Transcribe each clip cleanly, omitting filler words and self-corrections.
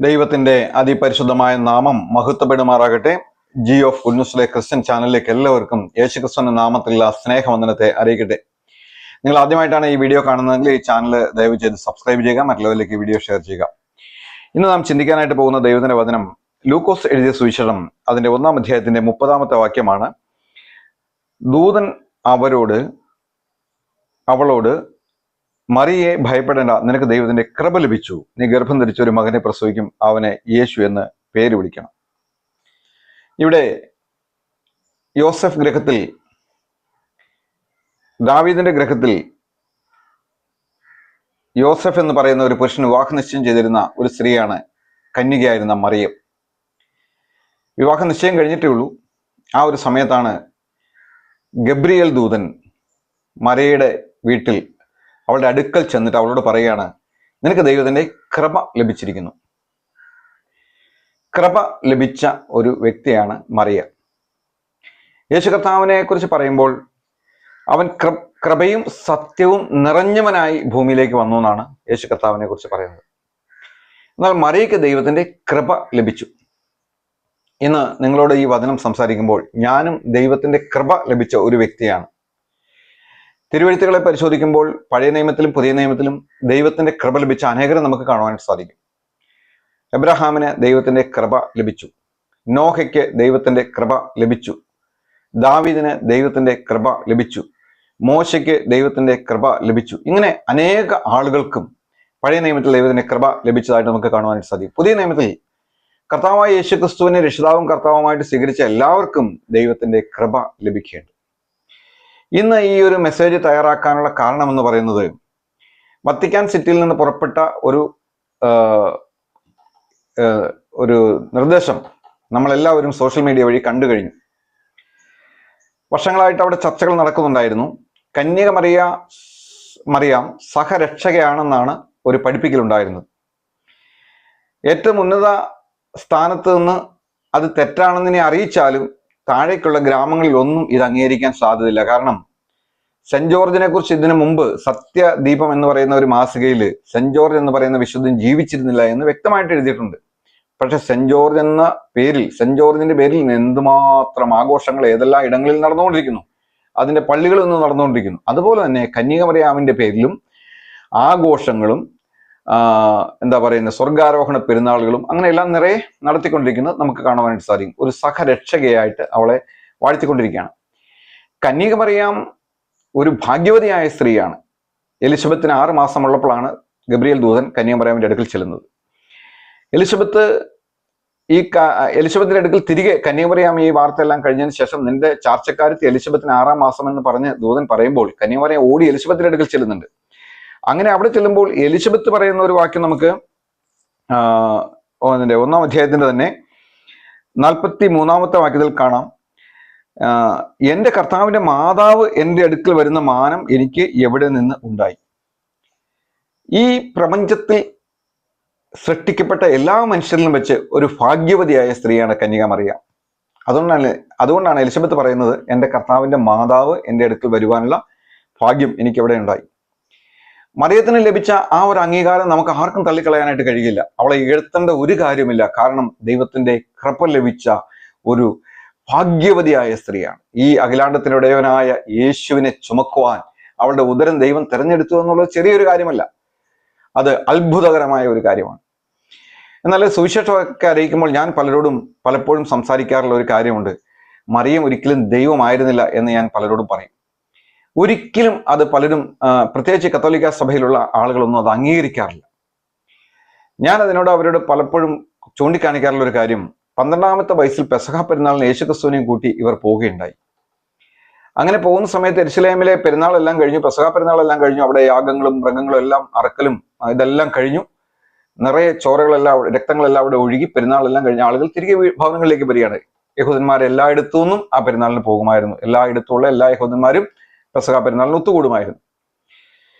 ദൈവത്തിന്റെ അതിപരിശുദ്ധമായ നാമം മഹത്വപ്പെടുമാറാകട്ടെ. G of ഗുഡ്നസിലെ Christian ചാനലിലേക്ക് എല്ലാവർക്കും യേശുക്രിസ്തുവിന്റെ നാമത്തിലുള്ള സ്നേഹവന്ദനത്തെ അറിയിക്കട്ടെ. നിങ്ങൾ ആദ്യമായിട്ടാണ് ഈ വീഡിയോ കാണുന്നതെങ്കിൽ ഈ ചാനൽ ദയവ് ചെയ്ത് സബ്സ്ക്രൈബ് ചെയ്യുക, മറ്റുള്ളവരിലേക്ക് വീഡിയോ ഷെയർ ചെയ്യുക. ഇന്ന് നാം ചിന്തിക്കാനായിട്ട് പോകുന്ന ദൈവത്തിന്റെ വചനം ലൂക്കോസ് എഴുതിയ സുവിശേഷം അതിന്റെ 1-ാം അധ്യായത്തിന്റെ 30-ാമത്തെ വാക്യമാണ്. ദൂതൻ അവളോട് മറിയെ ഭയപ്പെടേണ്ട, നിനക്ക് ദൈവത്തിന്റെ കൃപ ലഭിച്ചു, നീ ഗർഭം ധരിച്ച ഒരു മകനെ പ്രസവിക്കും, അവനെ യേശു എന്ന് പേര് വിളിക്കണം. ഇവിടെ യോസഫ് ഗൃഹത്തിൽ, ദാവീദിന്റെ ഗൃഹത്തിൽ യോസഫ് എന്ന് പറയുന്ന ഒരു പുരുഷന് വിവാഹ നിശ്ചയം ചെയ്തിരുന്ന ഒരു സ്ത്രീയാണ് കന്യകയായിരുന്ന മറിയം. വിവാഹ നിശ്ചയം കഴിഞ്ഞിട്ടേ ഉള്ളൂ. ആ ഒരു സമയത്താണ് ഗബ്രിയേൽ ദൂതൻ മറിയയുടെ വീട്ടിൽ, അവളുടെ അടുക്കൽ ചെന്നിട്ട് അവളോട് പറയുകയാണ്, നിനക്ക് ദൈവത്തിന്റെ കൃപ ലഭിച്ചിരിക്കുന്നു. കൃപ ലഭിച്ച ഒരു വ്യക്തിയാണ് മറിയ. യേശു കർത്താവിനെ കുറിച്ച് പറയുമ്പോൾ അവൻ കൃപയും സത്യവും നിറഞ്ഞവനായി ഭൂമിയിലേക്ക് വന്നു എന്നാണ് യേശു കർത്താവിനെ കുറിച്ച് പറയുന്നത്. എന്നാൽ മറിയയ്ക്ക് ദൈവത്തിന്റെ കൃപ ലഭിച്ചു. ഇന്ന് നിങ്ങളോട് ഈ വചനം സംസാരിക്കുമ്പോൾ ഞാനും ദൈവത്തിന്റെ കൃപ ലഭിച്ച ഒരു വ്യക്തിയാണ്. തിരുവെഴുത്തുകളെ പരിശോധിക്കുമ്പോൾ പഴയ നിയമത്തിലും പുതിയ നിയമത്തിലും ദൈവത്തിന്റെ കൃപ ലഭിച്ച അനേകരെ നമുക്ക് കാണുവാനായിട്ട് സാധിക്കും. എബ്രഹാമിന് ദൈവത്തിന്റെ കൃപ ലഭിച്ചു, നോഹയ്ക്ക് ദൈവത്തിന്റെ കൃപ ലഭിച്ചു, ദാവീദിന് ദൈവത്തിന്റെ കൃപ ലഭിച്ചു, മോശയ്ക്ക് ദൈവത്തിന്റെ കൃപ ലഭിച്ചു. ഇങ്ങനെ അനേക ആളുകൾക്കും പഴയ നിയമത്തിൽ ദൈവത്തിന്റെ കൃപ ലഭിച്ചതായിട്ട് നമുക്ക് കാണുവാനായിട്ട് സാധിക്കും. പുതിയ നിയമത്തിൽ കർത്താവായ യേശുക്രിസ്തുവിനെ രക്ഷിതാവും കർത്താവുമായിട്ട് സ്വീകരിച്ച എല്ലാവർക്കും ദൈവത്തിന്റെ കൃപ ലഭിക്കേണ്ടത്. ഇന്ന് ഈ ഒരു മെസ്സേജ് തയ്യാറാക്കാനുള്ള കാരണം എന്ന് പറയുന്നത്, വത്തിക്കാൻ സിറ്റിയിൽ നിന്ന് പുറപ്പെട്ട ഒരു നിർദ്ദേശം നമ്മളെല്ലാവരും സോഷ്യൽ മീഡിയ വഴി കണ്ടു കഴിഞ്ഞു. വർഷങ്ങളായിട്ട് അവിടെ ചർച്ചകൾ നടക്കുന്നുണ്ടായിരുന്നു. കന്യക മറിയാം സഹരക്ഷകയാണെന്നാണ് ഒരു പഠിപ്പിക്കലുണ്ടായിരുന്നത്. ഏറ്റവും ഉന്നത സ്ഥാനത്ത് നിന്ന് അത് തെറ്റാണെന്നിനെ അറിയിച്ചാലും താഴേക്കുള്ള ഗ്രാമങ്ങളിൽ ഒന്നും ഇത് അംഗീകരിക്കാൻ സാധ്യതയില്ല. കാരണം സെന്റ് ജോർജിനെ കുറിച്ച് ഇതിനു മുമ്പ് സത്യദീപം എന്ന് പറയുന്ന ഒരു മാസികയിൽ സെന്റ് ജോർജ് എന്ന് പറയുന്ന വിശുദ്ധൻ ജീവിച്ചിരുന്നില്ല എന്ന് വ്യക്തമായിട്ട് എഴുതിയിട്ടുണ്ട്. പക്ഷെ സെന്റ് ജോർജിന്റെ പേരിൽ എന്തുമാത്രം ആഘോഷങ്ങൾ ഏതെല്ലാം ഇടങ്ങളിൽ നടന്നുകൊണ്ടിരിക്കുന്നു, അതിന്റെ പള്ളികളിൽ നിന്ന് നടന്നുകൊണ്ടിരിക്കുന്നു. അതുപോലെ തന്നെ കന്യക മറിയാമിന്റെ പേരിലും ആഘോഷങ്ങളും സ്വർഗാരോഹണ പെരുന്നാളുകളും അങ്ങനെയെല്ലാം നിറയെ നടത്തിക്കൊണ്ടിരിക്കുന്നത് നമുക്ക് കാണുവാനായിട്ട് സാധിക്കും. ഒരു സഹരക്ഷകയായിട്ട് അവളെ വാഴ്ത്തിക്കൊണ്ടിരിക്കുകയാണ്. കന്യക മറിയാം ഒരു ഭാഗ്യവതിയായ സ്ത്രീയാണ്. എലിസബത്തിന് 6 മാസമുള്ളപ്പോഴാണ് ഗബ്രിയേൽ ദൂതൻ കന്യക മറിയാമിന്റെ അടുക്കൽ ചെല്ലുന്നത്. എലിസബത്തിന്റെ അടുക്കൽ തിരികെ കന്യക മറിയാം ഈ വാർത്തയെല്ലാം കഴിഞ്ഞതിന് ശേഷം, നിന്റെ ചാർച്ചക്കാരത്തി എലിസബത്തിന് 6-ാം മാസം എന്ന് പറഞ്ഞ് ദൂതൻ പറയുമ്പോൾ കന്യക മറിയാം ഓടി എലിസബത്തിന്റെ അടുക്കൽ ചെല്ലുന്നുണ്ട്. അങ്ങനെ അവിടെ ചെല്ലുമ്പോൾ എലിസബത്ത് പറയുന്ന ഒരു വാക്യം നമുക്ക് അതിന്റെ 1-ാം അധ്യായത്തിന്റെ തന്നെ 43-ാമത്തെ വാക്യത്തിൽ കാണാം. എന്റെ കർത്താവിന്റെ മാതാവ് എന്റെ അടുക്കൽ വരുന്ന മാനം എനിക്ക് എവിടെ നിന്ന് ഉണ്ടായി? ഈ പ്രപഞ്ചത്തിൽ സൃഷ്ടിക്കപ്പെട്ട എല്ലാ മനുഷ്യരിലും വെച്ച് ഒരു ഭാഗ്യവതിയായ സ്ത്രീയാണ് കന്യക മറിയാം. അതുകൊണ്ടാണ് എലിസബത്ത് പറയുന്നത്, എന്റെ കർത്താവിന്റെ മാതാവ് എന്റെ അടുക്കൽ വരുവാനുള്ള ഭാഗ്യം എനിക്ക് എവിടെ ഉണ്ടായി. മറിയത്തിന് ലഭിച്ച ആ ഒരു അംഗീകാരം നമുക്ക് ആർക്കും തള്ളിക്കളയാനായിട്ട് കഴിയില്ല. അവളെ എഴുത്തേണ്ട ഒരു കാര്യമില്ല. കാരണം ദൈവത്തിന്റെ കൃപ ലഭിച്ച ഒരു ഭാഗ്യവതിയായ സ്ത്രീയാണ്. ഈ അഖിലാണ്ടത്തിനുടയവനായ യേശുവിനെ ചുമക്കുവാൻ അവളുടെ ഉദരം ദൈവം തെരഞ്ഞെടുത്തു എന്നുള്ളത് ചെറിയൊരു കാര്യമല്ല, അത് അത്ഭുതകരമായ ഒരു കാര്യമാണ്. എന്നാൽ സുവിശേഷമൊക്കെ അറിയിക്കുമ്പോൾ ഞാൻ പലപ്പോഴും സംസാരിക്കാറുള്ള ഒരു കാര്യമുണ്ട്. മറിയം ഒരിക്കലും ദൈവമായിരുന്നില്ല എന്ന് ഞാൻ പലരോടും പറയും. ഒരിക്കലും അത് പലരും, പ്രത്യേകിച്ച് കത്തോലിക്ക സഭയിലുള്ള ആളുകളൊന്നും അത് അംഗീകരിക്കാറില്ല. ഞാൻ അവരോട് പലപ്പോഴും ചൂണ്ടിക്കാണിക്കാറുള്ള ഒരു കാര്യം, 12-ാമത്തെ വയസ്സിൽ പെസഹ പെരുന്നാളിന് യേശുക്രിസ്തുവിനെയും കൂട്ടി ഇവർ പോവുകയുണ്ടായി. അങ്ങനെ പോകുന്ന സമയത്ത് യെരുശലേമിലെ പെരുന്നാളെല്ലാം കഴിഞ്ഞു, പെസഹ പെരുന്നാളെല്ലാം കഴിഞ്ഞു. അവിടെ യാഗങ്ങളും മൃഗങ്ങളും എല്ലാം അറക്കലും ഇതെല്ലാം കഴിഞ്ഞു. നിറയെ രക്തങ്ങളെല്ലാം അവിടെ ഒഴുകി. പെരുന്നാളെല്ലാം കഴിഞ്ഞ ആളുകൾ തിരികെ ഭവനങ്ങളിലേക്ക് വരികയാണ്. യഹൂദന്മാർ എല്ലായിടത്തു നിന്നും ആ പെരുന്നാളിന് പോകുമായിരുന്നു. എല്ലായിടത്തുള്ള എല്ലാ യഹൂദന്മാരും പെസഹ പെരുന്നാളിന് ഒത്തുകൂടുമായിരുന്നു.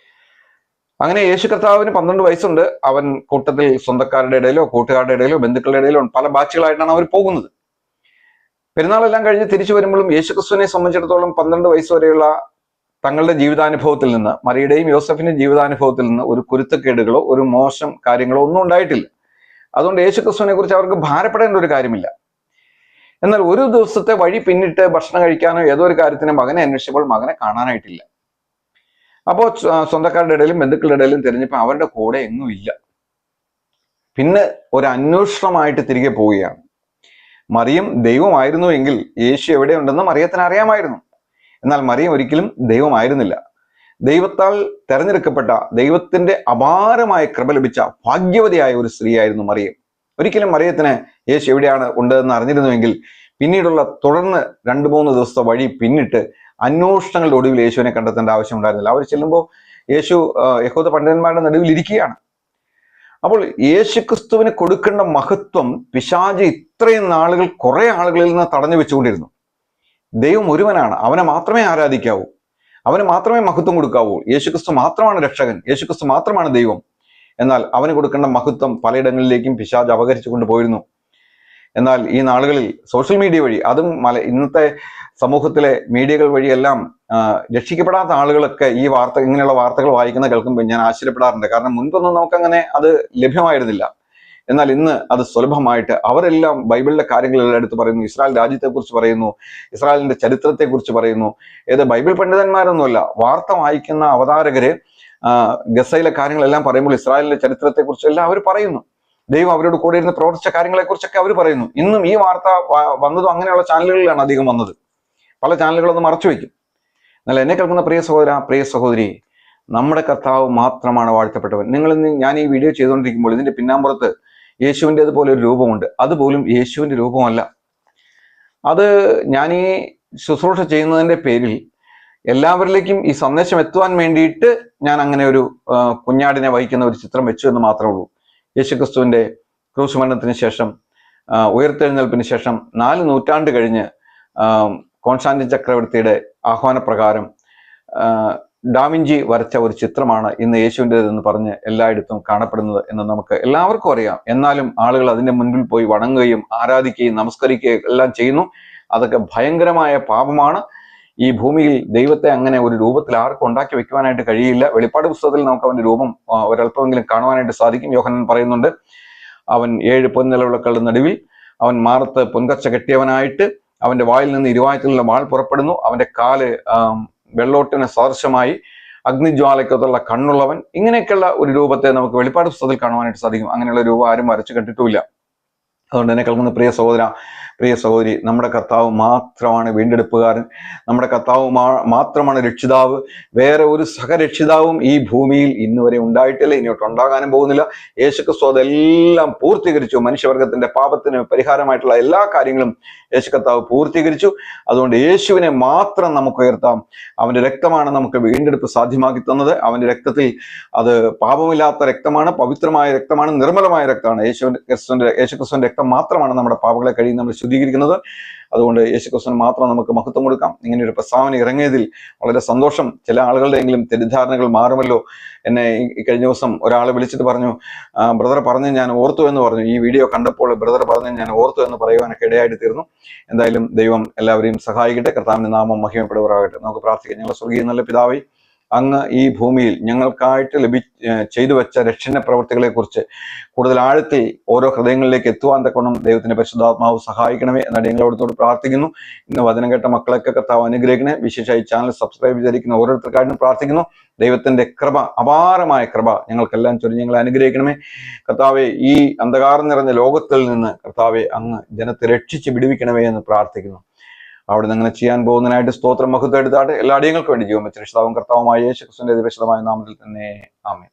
അങ്ങനെ യേശു കർത്താവിന് 12 വയസ്സുണ്ട്. അവൻ കൂട്ടത്തിൽ സ്വന്തക്കാരുടെ ഇടയിലോ കൂട്ടുകാരുടെ ഇടയിലോ ബന്ധുക്കളുടെ ഇടയിലോ പല ബാച്ചുകളായിട്ടാണ് അവർ പോകുന്നത്. പെരുന്നാളെല്ലാം കഴിഞ്ഞ് തിരിച്ചു വരുമ്പോഴും യേശുക്രിസ്തുവിനെ സംബന്ധിച്ചിടത്തോളം 12 വയസ്സ് വരെയുള്ള തങ്ങളുടെ ജീവിതാനുഭവത്തിൽ നിന്ന്, മറിയുടെയും യോസഫിന്റെ ജീവിതാനുഭവത്തിൽ നിന്ന് ഒരു കുരുത്തക്കേടുകളോ ഒരു മോശം കാര്യങ്ങളോ ഒന്നും ഉണ്ടായിട്ടില്ല. അതുകൊണ്ട് യേശുക്രിസ്തുവിനെ കുറിച്ച് അവർക്ക് ഭാരപ്പെടേണ്ട ഒരു കാര്യമില്ല. എന്നാൽ ഒരു ദിവസത്തെ വഴി പിന്നിട്ട് ഭക്ഷണം കഴിക്കാനോ ഏതോ ഒരു കാര്യത്തിന് മകനെ അന്വേഷിച്ചപ്പോൾ മകനെ കാണാനായിട്ടില്ല. അപ്പോൾ സ്വന്തക്കാരുടെ ഇടയിലും ബന്ധുക്കളുടെ ഇടയിലും തിരഞ്ഞപ്പോൾ അവരുടെ കൂടെ എങ്ങും ഇല്ല. പിന്നെ ഒരു അന്വേഷണമായിട്ട് തിരികെ പോവുകയാണ്. മറിയം ദൈവമായിരുന്നു എങ്കിൽ യേശു എവിടെയുണ്ടെന്ന് മറിയത്തിന് അറിയാമായിരുന്നു. എന്നാൽ മറിയം ഒരിക്കലും ദൈവമായിരുന്നില്ല. ദൈവത്താൽ തെരഞ്ഞെടുക്കപ്പെട്ട, ദൈവത്തിന്റെ അപാരമായ കൃപ ലഭിച്ച ഭാഗ്യവതിയായ ഒരു സ്ത്രീയായിരുന്നു മറിയം. ഒരിക്കലും മറിയത്തിന് യേശു എവിടെയാണ് ഉണ്ടെന്ന് അറിഞ്ഞിരുന്നുവെങ്കിൽ പിന്നീടുള്ള തുടർന്ന് 2-3 ദിവസത്തെ വഴി പിന്നിട്ട് അന്വേഷണങ്ങളുടെ ഒടുവിൽ യേശുവിനെ കണ്ടെത്തേണ്ട ആവശ്യം ഉണ്ടായിരുന്നില്ല. അവർ ചെല്ലുമ്പോൾ യേശു യഹൂദ പണ്ഡിതന്മാരുടെ നടുവിൽ ഇരിക്കുകയാണ്. അപ്പോൾ യേശുക്രിസ്തുവിന് കൊടുക്കേണ്ട മഹത്വം പിശാച് ഇത്രയും നാളുകൾ കുറെ ആളുകളിൽ നിന്ന് തടഞ്ഞു വെച്ചുകൊണ്ടിരുന്നു. ദൈവം ഒരുവനാണ്, അവനെ മാത്രമേ ആരാധിക്കാവൂ, അവന് മാത്രമേ മഹത്വം കൊടുക്കാവൂ. യേശുക്രിസ്തു മാത്രമാണ് രക്ഷകൻ, യേശുക്രിസ്തു മാത്രമാണ് ദൈവം. എന്നാൽ അവന് കൊടുക്കേണ്ട മഹത്വം പലയിടങ്ങളിലേക്കും പിശാച് അപകരിച്ചു കൊണ്ടുപോയിരുന്നു. എന്നാൽ ഈ നാളുകളിൽ സോഷ്യൽ മീഡിയ വഴി, അതും ഇന്നത്തെ സമൂഹത്തിലെ മീഡിയകൾ വഴിയെല്ലാം രക്ഷിക്കപ്പെടാത്ത ആളുകളൊക്കെ ഈ ഇങ്ങനെയുള്ള വാർത്തകൾ വായിക്കുന്ന കേൾക്കുമ്പോൾ ഞാൻ ആശ്ചര്യപ്പെടാറുണ്ട്. കാരണം മുൻപൊന്നും നമുക്കങ്ങനെ അത് ലഭ്യമായിരുന്നില്ല. എന്നാൽ ഇന്ന് അത് സുലഭമായിട്ട് അവരെല്ലാം ബൈബിളിലെ കാര്യങ്ങളെല്ലാം എടുത്ത് പറയുന്നു. ഇസ്രായേൽ രാജ്യത്തെക്കുറിച്ച് പറയുന്നു, ഇസ്രായേലിന്റെ ചരിത്രത്തെക്കുറിച്ച് പറയുന്നു. ഏത് ബൈബിൾ പണ്ഡിതന്മാരൊന്നുമല്ല, വാർത്ത വായിക്കുന്ന അവതാരകര് ഗസയിലെ കാര്യങ്ങളെല്ലാം പറയുമ്പോൾ ഇസ്രായേലിന്റെ ചരിത്രത്തെക്കുറിച്ചെല്ലാം അവർ പറയുന്നു. ദൈവം അവരോട് കൂടെ ഇരുന്ന് പ്രവർത്തിച്ച കാര്യങ്ങളെക്കുറിച്ചൊക്കെ അവർ പറയുന്നു. ഇന്നും ഈ വാർത്ത വന്നതും അങ്ങനെയുള്ള ചാനലുകളിലാണ് അധികം വന്നത്. പല ചാനലുകളൊന്നും മറച്ചു വയ്ക്കും. എന്നാൽ എന്നെ കേൾക്കുന്ന പ്രിയ സഹോദര, പ്രിയ സഹോദരി, നമ്മുടെ കർത്താവ് മാത്രമാണ് വാഴ്ത്തപ്പെട്ടവൻ. ഞാൻ ഈ വീഡിയോ ചെയ്തുകൊണ്ടിരിക്കുമ്പോൾ ഇതിന്റെ പിന്നാമ്പുറത്ത് യേശുവിൻ്റെ അതുപോലെ ഒരു രൂപമുണ്ട്. അതുപോലും യേശുവിൻ്റെ രൂപമല്ല. അത് ഞാൻ ഈ ശുശ്രൂഷ ചെയ്യുന്നതിൻ്റെ പേരിൽ എല്ലാവരിലേക്കും ഈ സന്ദേശം എത്തുവാൻ വേണ്ടിയിട്ട് ഞാൻ അങ്ങനെ ഒരു കുഞ്ഞാടിനെ വഹിക്കുന്ന ഒരു ചിത്രം വെച്ചു എന്ന് മാത്രമേ ഉള്ളൂ. യേശുക്രിസ്തുവിൻ്റെ ക്രൂശ് മരണത്തിന് ശേഷം, ഉയർത്തെഴുന്നേൽപ്പിന് ശേഷം 4 നൂറ്റാണ്ട് കഴിഞ്ഞ് കോൺസ്റ്റാന്റിൻ ചക്രവർത്തിയുടെ ആഹ്വാനപ്രകാരം ഡാവിഞ്ചി വരച്ച ഒരു ചിത്രമാണ് ഇന്ന് യേശുവിൻ്റെതെന്ന് പറഞ്ഞ് എല്ലായിടത്തും കാണപ്പെടുന്നത് എന്ന് നമുക്ക് എല്ലാവർക്കും അറിയാം. എന്നാലും ആളുകൾ അതിൻ്റെ മുൻപിൽ പോയി വണങ്ങുകയും ആരാധിക്കുകയും നമസ്കരിക്കുകയും എല്ലാം ചെയ്യുന്നു. അതൊക്കെ ഭയങ്കരമായ പാപമാണ്. ഈ ഭൂമിയിൽ ദൈവത്തെ അങ്ങനെ ഒരു രൂപത്തിൽ ആർക്കും ഉണ്ടാക്കി വെക്കുവാനായിട്ട് കഴിയില്ല. വെളിപ്പാട് പുസ്തകത്തിൽ നമുക്ക് അവന്റെ രൂപം ഒരല്പമെങ്കിലും കാണുവാനായിട്ട് സാധിക്കും. യോഹന്നാൻ പറയുന്നുണ്ട്, അവൻ 7 പൊൻനിലവിളക്കുകളുടെ നടുവിൽ അവൻ മാറത്ത് പൊൻകച്ച കെട്ടിയവനായിട്ട് അവന്റെ വായിൽ നിന്ന് ഇരുവായത്തിലുള്ള വാൾ പുറപ്പെടുന്നു. അവന്റെ കാല് വെള്ളോട്ടിന് സദൃശമായി, അഗ്നിജ്വാലയ്ക്കത്തുള്ള കണ്ണുള്ളവൻ. ഇങ്ങനെയൊക്കെയുള്ള ഒരു രൂപത്തെ നമുക്ക് വെളിപ്പാട് പുസ്തകത്തിൽ കാണുവാനായിട്ട് സാധിക്കും. അങ്ങനെയുള്ള രൂപം ആരും വരച്ചു കണ്ടിട്ടുമില്ല. അതുകൊണ്ട് തന്നെ കേൾക്കുന്ന പ്രിയ സഹോദര, പ്രിയ സഹോദരി, നമ്മുടെ കർത്താവ് മാത്രമാണ് വീണ്ടെടുപ്പുകാരൻ. നമ്മുടെ കർത്താവ് മാത്രമാണ് രക്ഷിതാവ്. വേറെ ഒരു സഹരക്ഷിതാവും ഈ ഭൂമിയിൽ ഇന്നുവരെ ഉണ്ടായിട്ടില്ല, ഇനിയോട്ട് ഉണ്ടാകാനും പോകുന്നില്ല. യേശുക്രിസ്തു അതെല്ലാം പൂർത്തീകരിച്ചു. മനുഷ്യവർഗത്തിന്റെ പാപത്തിന് പരിഹാരമായിട്ടുള്ള എല്ലാ കാര്യങ്ങളും യേശു കർത്താവ് പൂർത്തീകരിച്ചു. അതുകൊണ്ട് യേശുവിനെ മാത്രം നമുക്ക് ഉയർത്താം. അവന്റെ രക്തമാണ് നമുക്ക് വീണ്ടെടുപ്പ് സാധ്യമാക്കി തന്നത്. അവന്റെ രക്തത്തിൽ അത് പാപമില്ലാത്ത രക്തമാണ്, പവിത്രമായ രക്തമാണ്, നിർമ്മലമായ രക്തമാണ്. യേശുക്രിസ്തുവിന്റെ രക്തം മാത്രമാണ് നമ്മുടെ പാപങ്ങളെ കഴിയും നമ്മൾ ശുദ്ധീകരിക്കുന്നത്. അതുകൊണ്ട് യേശുക്രിസ്തുവിന് മാത്രം നമുക്ക് മഹത്വം കൊടുക്കാം. ഇങ്ങനെ ഒരു പ്രസ്താവന ഇറങ്ങിയതിൽ വളരെ സന്തോഷം. ചില ആളുകളുടെയെങ്കിലും തെറ്റിദ്ധാരണകൾ മാറുമല്ലോ. എന്നെ കഴിഞ്ഞ ദിവസം ഒരാൾ വിളിച്ചിട്ട് പറഞ്ഞു, ബ്രദർ പറഞ്ഞ് ഞാൻ ഓർത്തു എന്ന് പറഞ്ഞു. ഈ വീഡിയോ കണ്ടപ്പോൾ ബ്രദർ പറഞ്ഞ് ഞാൻ ഓർത്തു എന്ന് പറയുവാനൊക്കെ ഇടയായിട്ട് തീർന്നു. എന്തായാലും ദൈവം എല്ലാവരെയും സഹായിക്കട്ടെ. കർത്താവിന്റെ നാമം മഹിമപ്പെടുവാറാകട്ടെ. നമുക്ക് പ്രാർത്ഥിക്കാം. ഞങ്ങളുടെ സ്വർഗീയ നല്ല പിതാവേ, അങ്ങ് ഈ ഭൂമിയിൽ ഞങ്ങൾക്കായിട്ട് ചെയ്തു വെച്ച രക്ഷണ പ്രവൃത്തികളെ കുറിച്ച് കൂടുതൽ ആഴത്തിൽ ഓരോ ഹൃദയങ്ങളിലേക്ക് എത്തുവാൻ തക്കോണം ദൈവത്തിന്റെ പരിശുദ്ധാത്മാവ് സഹായിക്കണമേ എന്നാണ് ഞങ്ങളോടത്തോട് പ്രാർത്ഥിക്കുന്നു. ഇന്ന് വചനം കേട്ട മക്കളൊക്കെ കർത്താവ് അനുഗ്രഹിക്കണേ. വിശേഷമായി ചാനൽ സബ്സ്ക്രൈബ് ചെയ്തിരിക്കുന്ന ഓരോരുത്തർക്കായിട്ടും പ്രാർത്ഥിക്കുന്നു. ദൈവത്തിന്റെ കൃപ, അപാരമായ കൃപ ഞങ്ങൾക്കെല്ലാം ചൊല്ലി ഞങ്ങളെ അനുഗ്രഹിക്കണമേ. കർത്താവെ, ഈ അന്ധകാരം നിറഞ്ഞ ലോകത്തിൽ നിന്ന് കർത്താവെ അങ്ങ് ജനത്തെ രക്ഷിച്ച് വിടുവിക്കണമേ എന്ന് പ്രാർത്ഥിക്കുന്നു. അവിടെ നിന്ന് അങ്ങനെ ചെയ്യാൻ പോകുന്നതിനായിട്ട് സ്തോത്രം, മഹത്വം എടുത്താട്ടെ. എല്ലാ അടിയങ്ങൾക്കും വേണ്ടി ജീവൻ വെച്ച രക്ഷിതാവും കർത്താവുമായ യേശുക്രിസ്തുവിന്റെ വിശദമായ നാമത്തിൽ തന്നെ ആമേൻ.